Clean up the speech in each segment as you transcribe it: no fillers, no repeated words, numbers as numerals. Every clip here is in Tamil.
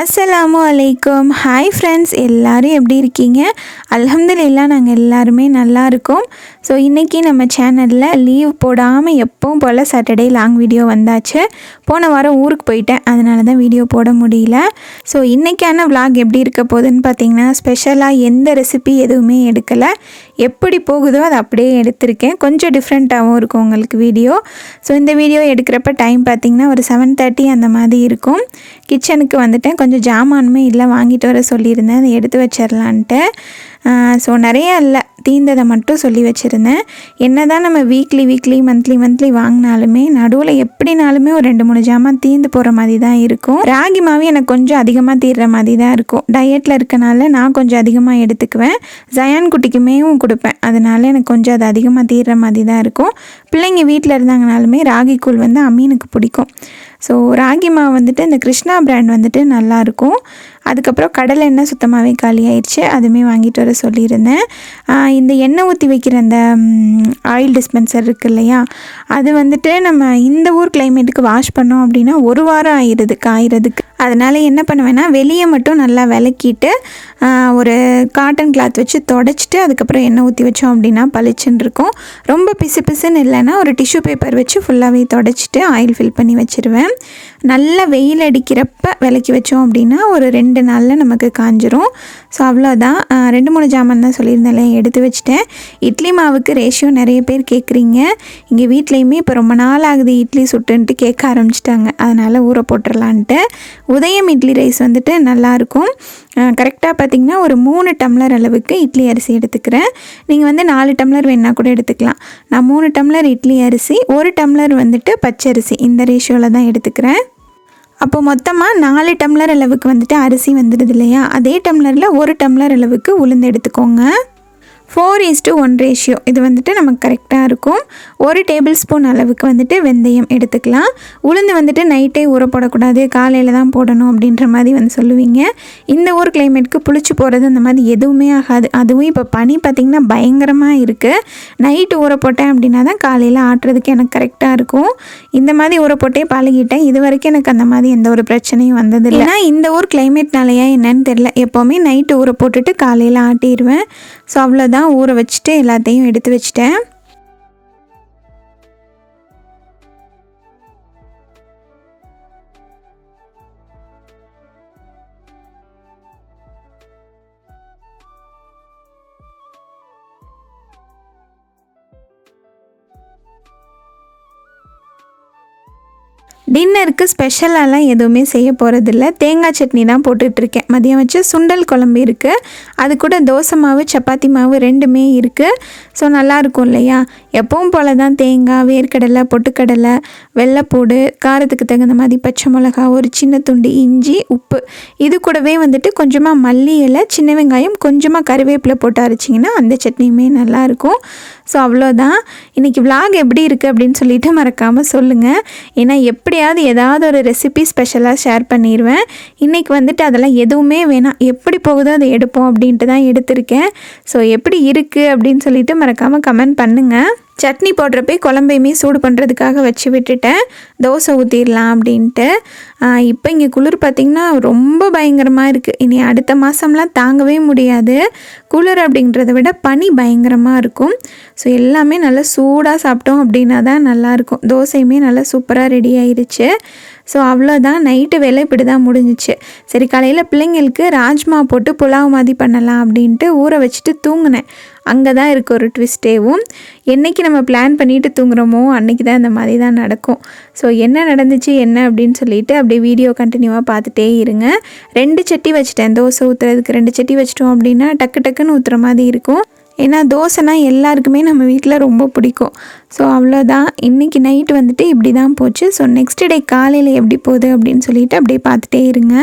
அஸ்ஸலாமு அலைக்கும். ஹாய் ஃப்ரெண்ட்ஸ், எல்லோரும் எப்படி இருக்கீங்க? அல்ஹம்துலில்லாஹ் நாங்கள் எல்லாருமே நல்லா இருக்கோம். ஸோ இன்றைக்கி நம்ம சேனலில் லீவ் போடாமல் எப்பவும் போல் சாட்டர்டே லாங் வீடியோ வந்தாச்சு. போன வாரம் ஊருக்கு போயிட்டேன், அதனால தான் வீடியோ போட முடியல. ஸோ இன்றைக்கான விலாக் எப்படி இருக்க போகுதுன்னு பார்த்திங்கன்னா, ஸ்பெஷலாக எந்த ரெசிபி எதுவுமே எடுக்கலை. எப்படி போகுதோ அதை அப்படியே எடுத்திருக்கேன். கொஞ்சம் டிஃப்ரெண்ட்டாகவும் இருக்கும் உங்களுக்கு வீடியோ. ஸோ இந்த வீடியோ எடுக்கிறப்ப டைம் பார்த்திங்கன்னா ஒரு 7:30 அந்த மாதிரி இருக்கும். கிச்சனுக்கு வந்துட்டேன். கொஞ்சம் ஜாமானுமே இல்லை, வாங்கிட்டு வர சொல்லியிருந்தேன், அதை எடுத்து வச்சிடலான்ட்டு. ஸோ நிறையா இல்லை, தீந்ததை மட்டும் சொல்லி வச்சுருந்தேன். என்ன தான் நம்ம வீக்லி மந்த்லி வாங்கினாலுமே நடுவில் எப்படினாலுமே ஒரு 2-3 ஜாமான் தீந்து போகிற மாதிரி தான் இருக்கும். ராகி மாவு எனக்கு கொஞ்சம் அதிகமாக தீர்ற மாதிரி தான் இருக்கும். டயட்டில் இருக்கனால நான் கொஞ்சம் அதிகமாக எடுத்துக்குவேன். ஜயான் குட்டிக்குமே கொடுப்பேன், அதனால எனக்கு கொஞ்சம் அது அதிகமாக தீர்ற மாதிரி தான் இருக்கும். பிள்ளைங்க வீட்டில் இருந்தாங்கனாலுமே ராகி கூழ் அம்மீனுக்கு பிடிக்கும். ஸோ ராகி மாவு இந்த கிருஷ்ணா பிராண்ட் நல்லாயிருக்கும். அதுக்கப்புறம் கடலை எண்ணெய் சுத்தமாகவே காலி ஆயிடுச்சு, அதுவுமே வாங்கிட்டு வர சொல்லியிருந்தேன். இந்த எண்ணெய் ஊற்றி வைக்கிற அந்த ஆயில் டிஸ்பென்சர் இருக்குது இல்லையா, அது நம்ம இந்த ஊர் கிளைமேட்டுக்கு வாஷ் பண்ணோம் அப்படின்னா 1 வாரம் ஆயிடுது காய்கிறதுக்கு. அதனால் என்ன பண்ணுவேன்னா, வெளியே மட்டும் நல்லா விளக்கிட்டு ஒரு காட்டன் கிளாத் வச்சு தொடச்சிட்டு அதுக்கப்புறம் எண்ணெய் ஊற்றி வச்சோம் அப்படின்னா பளிச்சுன்னு இருக்கும். ரொம்ப பிசுன்னு இல்லைன்னா ஒரு டிஷ்யூ பேப்பர் வச்சு ஃபுல்லாகவே தொடச்சிட்டு ஆயில் ஃபில் பண்ணி வச்சுருவேன். நல்லா வெயில் அடிக்கிறப்ப விளக்கி வச்சோம் அப்படின்னா ஒரு 2 நாளில் நமக்கு காஞ்சிரும். ஸோ அவ்வளோதான். 2-3 ஜாமான் தான் சொல்லியிருந்தேன், எடுத்து வச்சுட்டேன். இட்லி மாவுக்கு ரேஷியோ நிறைய பேர் கேட்குறீங்க. இங்கே வீட்லேயுமே இப்போ ரொம்ப நாள் ஆகுது இட்லி சுட்டுன்ட்டு கேட்க ஆரம்பிச்சிட்டாங்க, அதனால் ஊற போட்டுடலான்ட்டு. உதயம் இட்லி ரைஸ் நல்லாயிருக்கும். கரெக்டாக பார்த்திங்கன்னா ஒரு 3 டம்ளர் அளவுக்கு இட்லி அரிசி எடுத்துக்கிறேன். நீங்கள் 4 டம்ளர் வேணா கூட எடுத்துக்கலாம். நான் 3 டம்ளர் இட்லி அரிசி, 1 டம்ளர் பச்சரிசி, இந்த ரேஷியோவில் தான் எடுத்துக்கிறேன். அப்போ மொத்தமாக 4 டம்ளர் அளவுக்கு அரிசி வந்துடுது இல்லையா, அதே டம்ளரில் 1 டம்ளர் அளவுக்கு உளுந்து எடுத்துக்கோங்க. 4:1 ரேஷியோ இது நமக்கு கரெக்டாக இருக்கும். 1 டேபிள் ஸ்பூன் அளவுக்கு வெந்தயம் எடுத்துக்கலாம். உளுந்து நைட்டே ஊற போடக்கூடாது, காலையில் தான் போடணும் அப்படின்ற மாதிரி சொல்லுவீங்க. இந்த ஊர் கிளைமேட்டுக்கு புளிச்சு போகிறது அந்த மாதிரி எதுவுமே ஆகாது. அதுவும் இப்போ பனி பார்த்திங்கன்னா பயங்கரமாக இருக்குது. நைட்டு ஊற போட்டேன் அப்படின்னா தான் காலையில் ஆட்டுறதுக்கு எனக்கு கரெக்டாக இருக்கும். இந்த மாதிரி ஊற போட்டே பழகிட்டேன். இது வரைக்கும் எனக்கு அந்த மாதிரி எந்த ஒரு பிரச்சனையும் வந்ததில்லை. ஏன்னா இந்த ஊர் கிளைமேட்னாலையா என்னன்னு தெரில, எப்போவுமே நைட்டு ஊற போட்டுட்டு காலையில் ஆட்டிடுவேன். ஸோ அவ்வளோதான், ஊற வச்சுட்டு எல்லாத்தையும் எடுத்து வச்சிட்டேன். டின்னருக்கு ஸ்பெஷலாலாம் எதுவுமே செய்ய போகிறதில்ல. தேங்காய் சட்னி தான் போட்டுட்ருக்கேன். மதியம் வச்சு சுண்டல் குழம்பு இருக்குது, அது கூட தோசை மாவு சப்பாத்தி மாவு 2மே இருக்குது. ஸோ நல்லாயிருக்கும் இல்லையா. எப்பவும் போல் தான் தேங்காய், வேர்க்கடலை, பொட்டுக்கடலை, வெள்ளைப்பூடு, காரத்துக்கு தகுந்த மாதிரி பச்சை மிளகா, ஒரு சின்ன துண்டு இஞ்சி, உப்பு, இது கூடவே கொஞ்சமாக மல்லி இலை, சின்ன வெங்காயம், கொஞ்சமாக கருவேப்பிலை போட்டு அரைச்சிங்கன்னா அந்த சட்னியுமே நல்லாயிருக்கும். ஸோ அவ்வளோதான். இன்றைக்கி விலாக் எப்படி இருக்குது அப்படின்னு சொல்லிட்டு மறக்காமல் சொல்லுங்கள். ஏன்னா எப்படியாவது ஏதாவது ஒரு ரெசிபி ஸ்பெஷலாக ஷேர் பண்ணிடுவேன். இன்றைக்கி அதெல்லாம் எதுவுமே வேணாம், எப்படி போகுதோ அதை எடுப்போம் அப்படின்ட்டு தான் எடுத்திருக்கேன். ஸோ எப்படி இருக்குது அப்படின்னு சொல்லிட்டு மறக்காமல் கமெண்ட் பண்ணுங்கள். சட்னி போடுறப்பே குழம்பையுமே சூடு பண்ணுறதுக்காக வச்சு விட்டுட்டேன், தோசை ஊற்றிடலாம் அப்படின்ட்டு. இப்போ இங்கே குளிர் பார்த்திங்கன்னா ரொம்ப பயங்கரமாக இருக்குது. இனி அடுத்த மாதம்லாம் தாங்கவே முடியாது. குளிர் அப்படின்றத விட பனி பயங்கரமாக இருக்கும். ஸோ எல்லாமே நல்லா சூடாக சாப்பிட்டோம் அப்படின்னா தான் நல்லாயிருக்கும். தோசையுமே நல்லா சூப்பராக ரெடி ஆயிடுச்சு. ஸோ அவ்வளோதான், நைட்டு வேலை இப்படி தான் முடிஞ்சிச்சு. சரி, காலையில் பிள்ளைங்களுக்கு ராஜ்மா போட்டு புலாவ் மாதிரி பண்ணலாம் அப்படின்ட்டு ஊற வச்சுட்டு தூங்கினேன். அங்கே தான் இருக்குது ஒரு ட்விஸ்டேவும். என்றைக்கு நம்ம பிளான் பண்ணிவிட்டு தூங்குறோமோ அன்றைக்கி தான் இந்த மாதிரி தான் நடக்கும். ஸோ என்ன நடந்துச்சு என்ன அப்படின்னு சொல்லிட்டு அப்படியே வீடியோ கண்டினியூவாக பார்த்துட்டே இருங்க. 2 சட்டி வச்சுட்டேன், தோசை ஊற்றுறதுக்கு 2 சட்டி வச்சிட்டோம் அப்படின்னா டக்குன்னு ஊற்றுற மாதிரி இருக்கும். ஏன்னா தோசைனா எல்லாருக்குமே நம்ம வீட்டில் ரொம்ப பிடிக்கும். ஸோ அவ்வளோதான், இன்றைக்கி நைட்டு இப்படி தான் போச்சு. ஸோ நெக்ஸ்ட் டே காலையில் எப்படி போகுது அப்படின்னு சொல்லிட்டு அப்படியே பார்த்துட்டே இருங்க.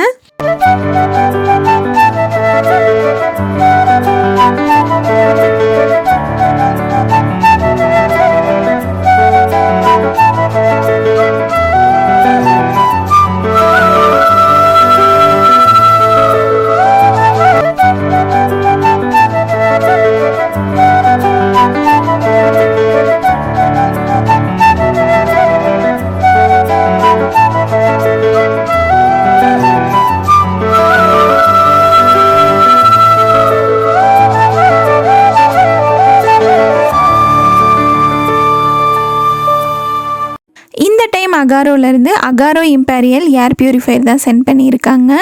அகாரோலேருந்து அகாரோ இம்பீரியல் ஏர் பியூரிஃபையர் தான் சென்ட் பண்ணியிருக்காங்க.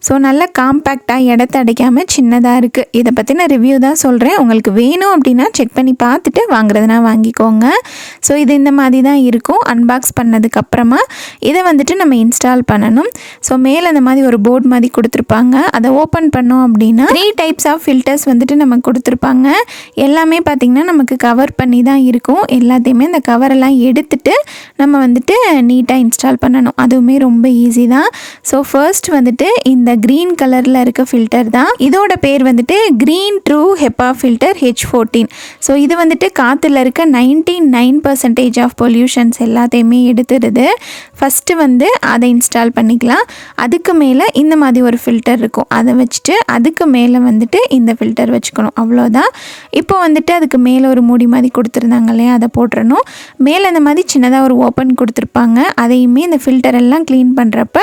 ஸோ நல்லா காம்பேக்டாக இடத்த அடைக்காமல் சின்னதாக இருக்குது. இதை பற்றின ரிவ்யூ தான் சொல்கிறேன். உங்களுக்கு வேணும் அப்படின்னா செக் பண்ணி பார்த்துட்டு வாங்குறதுனா வாங்கிக்கோங்க. ஸோ இது இந்த மாதிரி தான் இருக்கும். அன்பாக்ஸ் பண்ணதுக்கப்புறமா இதை வந்துட்டு நம்ம இன்ஸ்டால் பண்ணணும். ஸோ மேலே அந்த மாதிரி ஒரு போர்டு மாதிரி கொடுத்துருப்பாங்க. அதை ஓப்பன் பண்ணோம் அப்படின்னா 3 டைப்ஸ் ஆஃப் ஃபில்டர்ஸ் வந்துட்டு நமக்கு கொடுத்துருப்பாங்க. எல்லாமே பார்த்திங்கன்னா நமக்கு கவர் பண்ணி தான் இருக்கும். எல்லாத்தையுமே இந்த கவரெல்லாம் எடுத்துட்டு நம்ம வந்துட்டு நீட்டாக இன்ஸ்டால் பண்ணணும். அதுவுமே ரொம்ப ஈஸி தான். ஸோ ஃபர்ஸ்ட் வந்துட்டு இந்த க்ரீன் கலரில் இருக்க ஃபில்டர் தான். இதோட பேர் வந்துட்டு green true HEPA filter H14. So இது வந்துட்டு காற்றுல இருக்க 99% ஆஃப் பொல்யூஷன்ஸ் எல்லாத்தையுமே எடுத்துடுது. ஃபஸ்ட்டு வந்து அதை இன்ஸ்டால் பண்ணிக்கலாம். அதுக்கு மேலே இந்த மாதிரி ஒரு ஃபில்டர் இருக்கும். அதை வச்சுட்டு அதுக்கு மேலே வந்துட்டு இந்த ஃபில்டர் வச்சுக்கணும். அவ்வளோதான். இப்போ வந்துட்டு அதுக்கு மேலே ஒரு மூடி மாதிரி கொடுத்துருந்தாங்க இல்லையா, அதை போட்டுறணும். மேலே இந்த மாதிரி சின்னதாக ஒரு ஓப்பன் கொடுத்துருப்பாங்க. அதையுமே இந்த ஃபில்டர் எல்லாம் க்ளீன் பண்ணுறப்ப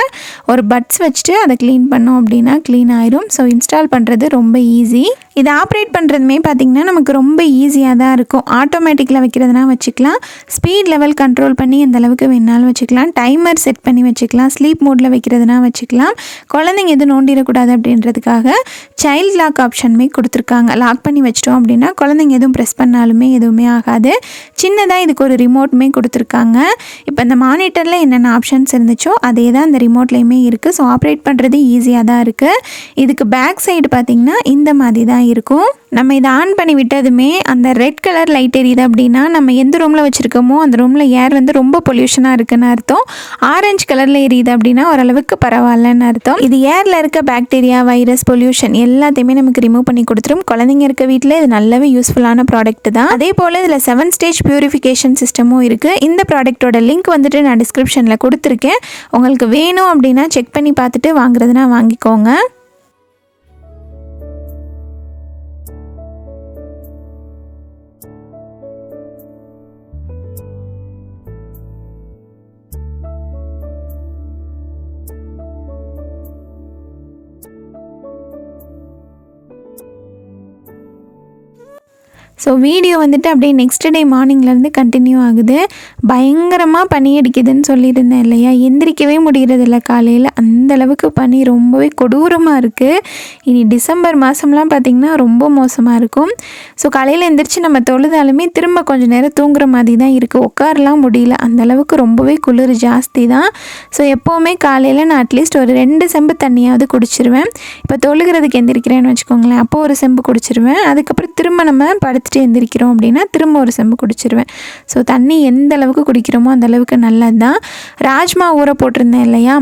ஒரு பட்ஸ் வச்சுட்டு அதை க்ளீன் பண்ணோம் அப்படின்னா க்ளீன் ஆயிரும். ஸோ இன்ஸ்டால் பண்ணுறது ரொம்ப ஈஸி. இதை ஆப்ரேட் பண்ணுறதுமே பார்த்திங்கன்னா நமக்கு ரொம்ப ஈஸியாக தான் இருக்கும். ஆட்டோமேட்டிக்கில் வைக்கிறதுனா வச்சுக்கலாம். ஸ்பீட் லெவல் கண்ட்ரோல் பண்ணி எந்த அளவுக்கு வேணாலும் வச்சுக்கலாம். டைமர் செட் பண்ணி வச்சுக்கலாம். ஸ்லீப் மோடில் வைக்கிறதுனா வச்சுக்கலாம். குழந்தைங்க எதுவும் நோண்டிடக்கூடாது அப்படின்றதுக்காக சைல்ட் லாக் ஆப்ஷனுமே கொடுத்துருக்காங்க. லாக் பண்ணி வச்சிட்டோம் அப்படின்னா குழந்தைங்க எதுவும் ப்ரெஸ் பண்ணாலுமே எதுவுமே ஆகாது. சின்னதாக இதுக்கு ஒரு ரிமோட்டுமே கொடுத்துருக்காங்க. இப்போ இந்த மானிட்டரில் என்னென்ன ஆப்ஷன்ஸ் இருந்துச்சோ அதே தான் இந்த ரிமோட்லேயுமே இருக்குது. ஸோ ஆப்ரேட் பண்ணுறது ஈஸியாக தான் இருக்குது. இதுக்கு பேக் சைடு பார்த்திங்கன்னா இந்த மாதிரி தான் இருக்கும். நம்ம இதை ஆன் பண்ணி விட்டதுமே அந்த ரெட் கலர் லைட் எரியுது அப்படின்னா நம்ம எந்த ரூமில் வச்சுருக்கோமோ அந்த ரூமில் ஏர் வந்து ரொம்ப பொல்யூஷனாக இருக்குன்னு அர்த்தம். ஆரஞ்சு கலரில் எரியுது அப்படின்னா ஓரளவுக்கு பரவாயில்லன்னு அர்த்தம். இது ஏரில் இருக்க பாக்டீரியா, வைரஸ், பொல்யூஷன் எல்லாத்தையுமே நமக்கு ரிமூவ் பண்ணி கொடுத்துரும். குழந்தைங்க இருக்க வீட்டில் இது நல்லாவே யூஸ்ஃபுல்லான ப்ராடக்ட் தான். அதே போல் இதில் 7 ஸ்டேஜ் பியூரிஃபிகேஷன் சிஸ்டமும் இருக்குது. இந்த ப்ராடக்ட்டோட லிங்க் வந்துட்டு நான் டிஸ்கிரிப்ஷனில் கொடுத்துருக்கேன். உங்களுக்கு வேணும் அப்படின்னா செக் பண்ணி பார்த்துட்டு வாங்குறதுனா வாங்கிக்கோங்க. ஸோ வீடியோ வந்துட்டு அப்படியே நெக்ஸ்ட் டே மார்னிங்லேருந்து கண்டினியூ ஆகுது. பயங்கரமாக பனி அடிக்குதுன்னு சொல்லியிருந்தேன் இல்லையா, எந்திரிக்கவே முடிகிறதில்ல காலையில். அந்தளவுக்கு பனி ரொம்பவே கொடூரமாக இருக்குது. இனி டிசம்பர் மாதம்லாம் பார்த்திங்கன்னா ரொம்ப மோசமாக இருக்கும். ஸோ காலையில் எந்திரிச்சு நம்ம தொழுதாலுமே திரும்ப கொஞ்சம் நேரம் தூங்குற மாதிரி தான் இருக்குது. உட்காரலாம் முடியல, அந்தளவுக்கு ரொம்பவே குளிர் ஜாஸ்தி தான். ஸோ எப்போவுமே காலையில் நான் அட்லீஸ்ட் ஒரு 2 செம்பு தண்ணியாவது குடிச்சிருவேன். இப்போ தொழுகிறதுக்கு எந்திரிக்கிறேன்னு வச்சுக்கோங்களேன், அப்போது ஒரு செம்பு குடிச்சிருவேன். அதுக்கப்புறம் திரும்ப நம்ம படுத்துட்டு எந்திரிக்கிறோம் அப்படின்னா திரும்ப ஒரு செம்பு குடிச்சிருவேன். ஸோ தண்ணி எந்த அளவுக்கு குடிக்கிறோமோ அந்த அளவுக்கு நல்லது தான். ராஜ்மா ஊற போட்டிருந்தேன் இல்லையா,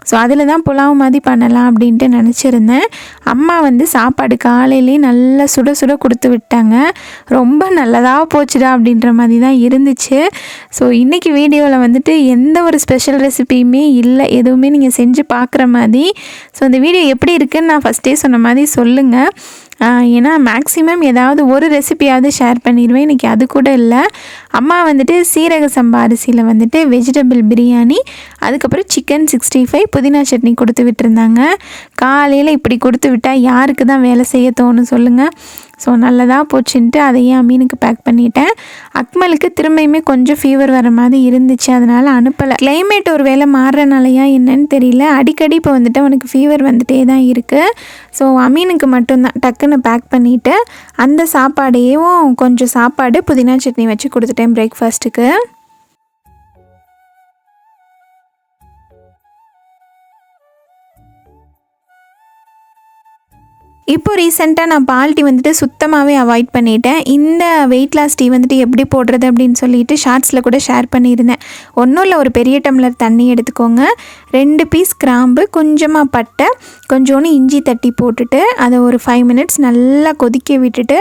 ஸோ அதில் தான் புலாவ் மாதிரி பண்ணலாம் அப்படின்ட்டு நினச்சிருந்தேன். அம்மா வந்து சாப்பாடு காலையிலேயே நல்லா சுட சுட கொடுத்து விட்டாங்க. ரொம்ப நல்லதாக போச்சுடா அப்படின்ற மாதிரி தான் இருந்துச்சு. ஸோ இன்றைக்கி வீடியோவில் வந்துட்டு எந்த ஒரு ஸ்பெஷல் ரெசிபியுமே இல்லை, எதுவுமே நீங்கள் செஞ்சு பார்க்குற மாதிரி. ஸோ இந்த வீடியோ எப்படி இருக்குதுன்னு நான் ஃபஸ்ட்டே சொன்ன மாதிரி சொல்லுங்கள். ஏன்னா மேக்ஸிமம் ஏதாவது ஒரு ரெசிபியாவது ஷேர் பண்ணிடுவேன். இன்றைக்கி அது கூட இல்லை. அம்மா வந்துட்டு சீரக சம்பா அரிசியில் வந்துட்டு வெஜிடபிள் பிரியாணி, அதுக்கப்புறம் சிக்கன் 65, புதினா சட்னி கொடுத்து விட்டுருந்தாங்க. காலையில் இப்படி கொடுத்து விட்டால் யாருக்கு தான் வேலை செய்ய தோணும் சொல்லுங்கள். ஸோ நல்லதாக போச்சுன்ட்டு அதையே அமீனுக்கு பேக் பண்ணிட்டேன். அக்மலுக்கு திரும்பியுமே கொஞ்சம் ஃபீவர் வர மாதிரி இருந்துச்சு, அதனால் அனுப்பலை. கிளைமேட் ஒரு வேளை மாறுறனாலையா என்னன்னு தெரியல, அடிக்கடி இப்போ வந்துட்டு அவனுக்கு ஃபீவர் வந்துட்டே தான் இருக்குது. ஸோ அமீனுக்கு மட்டும்தான் டக்குன்னு பேக் பண்ணிவிட்டு அந்த சாப்பாடையும் கொஞ்சம் சாப்பாடு புதினா சட்னி வச்சு கொடுத்துட்டேன் பிரேக்ஃபாஸ்ட்டுக்கு. இப்போ ரீசெண்டாக நான் பால் டீ வந்துட்டு சுத்தமாகவே அவாய்ட் பண்ணிட்டேன். இந்த வெயிட் லாஸ் டீ வந்துட்டு எப்படி போடுறது அப்படின்னு சொல்லிட்டு ஷார்ட்ஸில் கூட ஷேர் பண்ணியிருந்தேன். ஒன்றும் இல்லை, ஒரு பெரிய டம்ளர் தண்ணி எடுத்துக்கோங்க, 2 பீஸ் கிராம்பு, கொஞ்சமாக பட்டை, கொஞ்சோண்டு இஞ்சி தட்டி போட்டுட்டு அதை ஒரு 5 மினிட்ஸ் நல்லா கொதிக்க விட்டுட்டு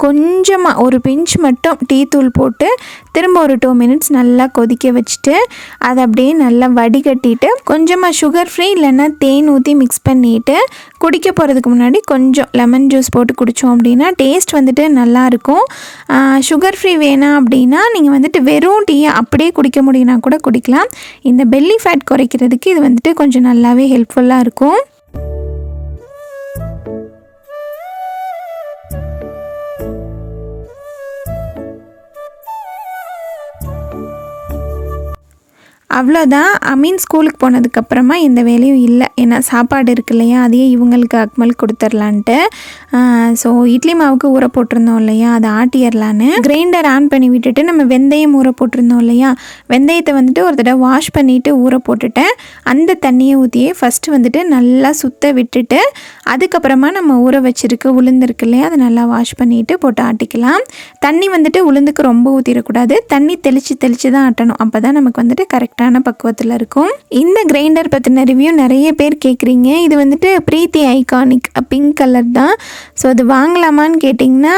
கொஞ்சமாக ஒரு பிஞ்ச் மட்டும் டீ தூள் போட்டு திரும்ப ஒரு 2 மினிட்ஸ் நல்லா கொதிக்க வச்சுட்டு அதை அப்படியே நல்லா வடிகட்டிட்டு கொஞ்சமாக சுகர் ஃப்ரீ இல்லைன்னா தேன் ஊற்றி மிக்ஸ் பண்ணிவிட்டு குடிக்க போகிறதுக்கு முன்னாடி கொஞ்சம் லெமன் ஜூஸ் போட்டு குடித்தோம் அப்படின்னா டேஸ்ட் வந்துட்டு நல்லாயிருக்கும். சுகர் ஃப்ரீ வேணாம் அப்படின்னா நீங்கள் வந்துட்டு வெறும் டீயை அப்படியே குடிக்க முடியும்னா கூட குடிக்கலாம். இந்த பெல்லி ஃபேட் குறைக்கிறதுக்கு இது வந்துட்டு கொஞ்சம் நல்லாவே ஹெல்ப்ஃபுல்லாக இருக்கும். அவ்வளோதான். அமீன் ஸ்கூலுக்கு போனதுக்கப்புறமா எந்த வேலையும் இல்லை. ஏன்னா சாப்பாடு இருக்கு இல்லையா, அதையே இவங்களுக்கு அக்மல் கொடுத்துர்லான்ட்டு. ஸோ இட்லி மாவுக்கு ஊற போட்டிருந்தோம் இல்லையா, அதை ஆட்டிடலான்னு கிரைண்டர் ஆன் பண்ணி விட்டுட்டு நம்ம வெந்தயம் ஊற போட்டிருந்தோம் இல்லையா, வெந்தயத்தை வந்துட்டு ஒரு தடவை வாஷ் பண்ணிவிட்டு ஊற போட்டுட்டேன். அந்த தண்ணியை ஊற்றியே ஃபஸ்ட்டு வந்துட்டு நல்லா சுத்த விட்டுட்டு அதுக்கப்புறமா நம்ம ஊற வச்சுருக்கு உளுந்து இருக்கு இல்லையா, அதை நல்லா வாஷ் பண்ணிவிட்டு போட்டு ஆட்டிக்கலாம். தண்ணி வந்துட்டு உளுந்துக்கு ரொம்ப ஊற்றிடக்கூடாது, தண்ணி தெளித்து தான் ஆட்டணும். அப்போ தான் நமக்கு வந்துட்டு கரெக்டான பக்குவத்தில் இருக்கும். இந்த கிரைண்டர் பற்றின ரிவ்யூ நிறைய பேர் கேட்குறீங்க. இது வந்துட்டு பிரீத்தி ஐகானிக் பிங்க் கலர் தான். ஸோ அது வாங்கலாமான்னு கேட்டிங்கன்னா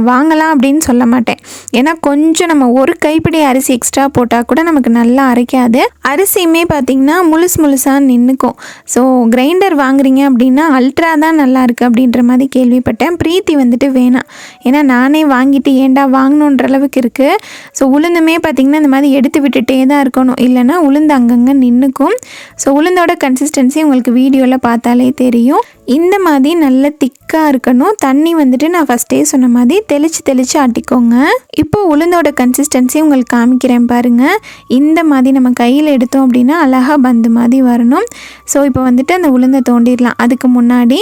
வாங்கலாம் அப்படின்னு சொல்ல மாட்டேன். ஏன்னா கொஞ்சம் நம்ம ஒரு கைப்பிடி அரிசி எக்ஸ்ட்ரா போட்டால் கூட நமக்கு நல்லா அரைக்காது. அரிசியுமே பார்த்திங்கன்னா முழுசாக நின்றுக்கும். ஸோ கிரைண்டர் வாங்குறீங்க அப்படின்னா அல்ட்ரா தான் நல்லா இருக்குது அப்படின்ற மாதிரி கேள்விப்பட்டேன். பிரீத்தி வந்துட்டு வேணாம், ஏன்னா நானே வாங்கிட்டு ஏண்டா வாங்கணுன்ற அளவுக்கு இருக்குது. ஸோ உளுந்துமே பார்த்திங்கன்னா இந்த மாதிரி எடுத்து விட்டுட்டே தான் இருக்கணும், இல்லைனா உளுந்து அங்கங்கே நின்றுக்கும். ஸோ உளுந்தோட கன்சிஸ்டன்சி உங்களுக்கு வீடியோவில் பார்த்தாலே தெரியும். இந்த மாதிரி நல்ல திக்காக இருக்கணும். தண்ணி வந்துட்டு நான் ஃபஸ்ட்டே சொன்ன மாதிரி தெளித்து ஆட்டிக்கோங்க. இப்போ உளுந்தோட கன்சிஸ்டன்சி உங்களுக்கு காமிக்கிறேன் பாருங்கள். இந்த மாதிரி நம்ம கையில் எடுத்தோம் அப்படின்னா அழகாக பந்து மாதிரி வரணும். ஸோ இப்போ வந்துட்டு அந்த உளுந்தை தோண்டிடலாம். அதுக்கு முன்னாடி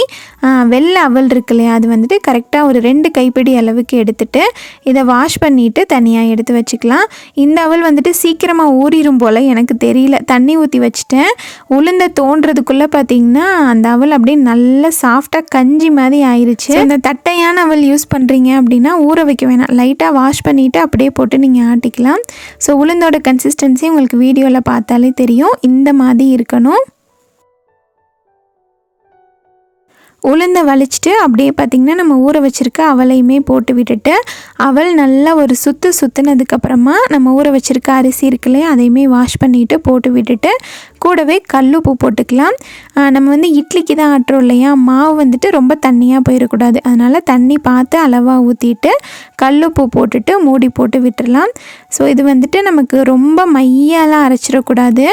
வெள்ளை அவல் இருக்கு இல்லையா, அது வந்துட்டு கரெக்டாக ஒரு 2 கைப்பிடி அளவுக்கு எடுத்துகிட்டு இதை வாஷ் பண்ணிவிட்டு தனியாக எடுத்து வச்சுக்கலாம். இந்த அவல் வந்துட்டு சீக்கிரமாக ஊறிடும் போல், எனக்கு தெரியல. தண்ணி ஊற்றி வச்சுட்டேன். உளுந்தை தோன்றதுக்குள்ளே பார்த்திங்கன்னா அந்த அவல் அப்படியே நல்லா சாஃப்டாக கஞ்சி மாதிரி ஆயிடுச்சு. இந்த தட்டையான அவல் யூஸ் பண்ணுறீங்க அப்படின்னா ஊற வைக்க வேணாம், லைட்டாக வாஷ் பண்ணிவிட்டு அப்படியே போட்டு நீங்கள் ஆட்டிக்கலாம். ஸோ உளுந்தோட கன்சிஸ்டன்சி உங்களுக்கு வீடியோவில் பார்த்தாலே தெரியும், இந்த மாதிரி இருக்கணும். உளுந்தை வலிச்சிட்டு அப்படியே பார்த்திங்கன்னா நம்ம ஊற வச்சுருக்க அவலையுமே போட்டு விட்டுட்டு அவல் நல்லா ஒரு சுற்றுனதுக்கப்புறமா நம்ம ஊற வச்சுருக்க அரிசி இருக்குல்லையே, அதையுமே வாஷ் பண்ணிவிட்டு போட்டு விட்டுட்டு கூடவே கல்லுப்பு போட்டுக்கலாம். நம்ம வந்து இட்லிக்கு தான் ஆட்டுறோம் இல்லையா, மாவு வந்துட்டு ரொம்ப தண்ணியாக போயிடக்கூடாது. அதனால் தண்ணி பார்த்து அளவாக ஊற்றிட்டு கல்லுப்பு போட்டுட்டு மூடி போட்டு விட்டுடலாம். ஸோ இது வந்துட்டு நமக்கு ரொம்ப மையாலாம் அரைச்சிடக்கூடாது,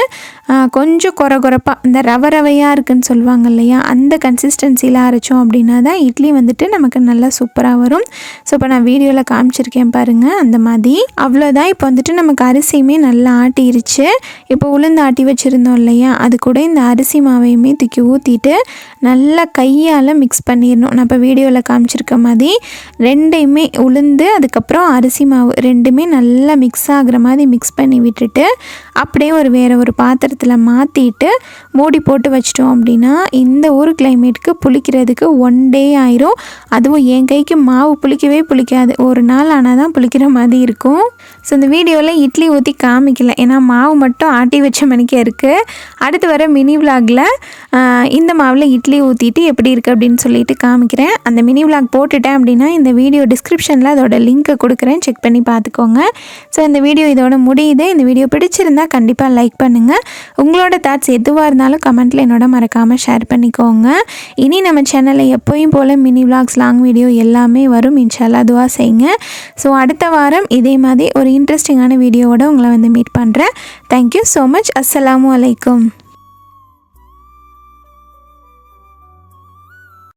கொஞ்சம் கொரப்பாக இந்த ரவையாக இருக்குதுன்னு சொல்லுவாங்க இல்லையா, அந்த கன்சிஸ்டன்சியில் அரைச்சோம் அப்படின்னா தான் இட்லி வந்துட்டு நமக்கு நல்லா சூப்பராக வரும். ஸோ இப்போ நான் வீடியோவில் காமிச்சிருக்கேன் பாருங்கள், அந்த மாதிரி. அவ்வளோதான். இப்போ வந்துட்டு நமக்கு அரிசியுமே நல்லா ஆட்டிருச்சு. இப்போ உளுந்து ஆட்டி வச்சுருந்தோம் இல்லையா, அது கூட இந்த அரிசி மாவையுமே தூக்கி ஊற்றிட்டு நல்லா கையால் மிக்ஸ் பண்ணிடணும். நான் இப்போ வீடியோவில் காமிச்சிருக்க மாதிரி ரெண்டையுமே உளுந்து அதுக்கப்புறம் அரிசி மாவு ரெண்டுமே நல்லா மிக்ஸ் ஆகிற மாதிரி மிக்ஸ் பண்ணி விட்டுட்டு அப்படியே வேறு ஒரு பாத்திரத்தில் மாற்றிட்டு மூடி போட்டு வச்சிட்டோம் அப்படின்னா இந்த ஒரு கிளைமேட்டுக்கு புளிக்கிறதுக்கு 1 டே ஆயிரும். அதுவும் என் கைக்கு மாவு புளிக்காது, ஒரு நாள் ஆனால் தான் புளிக்கிற மாதிரி இருக்கும். ஸோ இந்த வீடியோவில் இட்லி ஊற்றி காமிக்கல, ஏன்னா மாவு மட்டும் ஆட்டி வச்ச மணிக்கே இருக்குது. அடுத்து வர மினி விலாகில் இந்த மாவில் இட்லி ஊற்றிட்டு எப்படி இருக்குது அப்படின்னு சொல்லிட்டு காமிக்கிறேன். அந்த மினி விலாக் போட்டுட்டேன் அப்படின்னா இந்த வீடியோ டிஸ்கிரிப்ஷனில் அதோட லிங்க்கை கொடுக்குறேன், செக் பண்ணி பார்த்துக்கோங்க. ஸோ இந்த வீடியோ இதோட முடியுது. இந்த வீடியோ பிடிச்சிருந்தால் கண்டிப்பாக லைக் பண்ணுங்கள். உங்களோட தாட்ஸ் எதுவாக இருந்தாலும் கமெண்ட்டில் என்னோட மறக்காமல் ஷேர் பண்ணிக்கோங்க. இனி நம்ம சேனலில் எப்போயும் போல் மினி விலாக்ஸ் லாங் வீடியோ எல்லாமே வரும். இன்ஷால்லா துவா செய்யுங்க. ஸோ அடுத்த வாரம் இதே மாதிரி ஒரு இன்ட்ரெஸ்டிங்கான வீடியோவோட உங்களை மீட் பண்ணுறேன். Thank you so much. அஸ்ஸலாமு அலைக்கும்.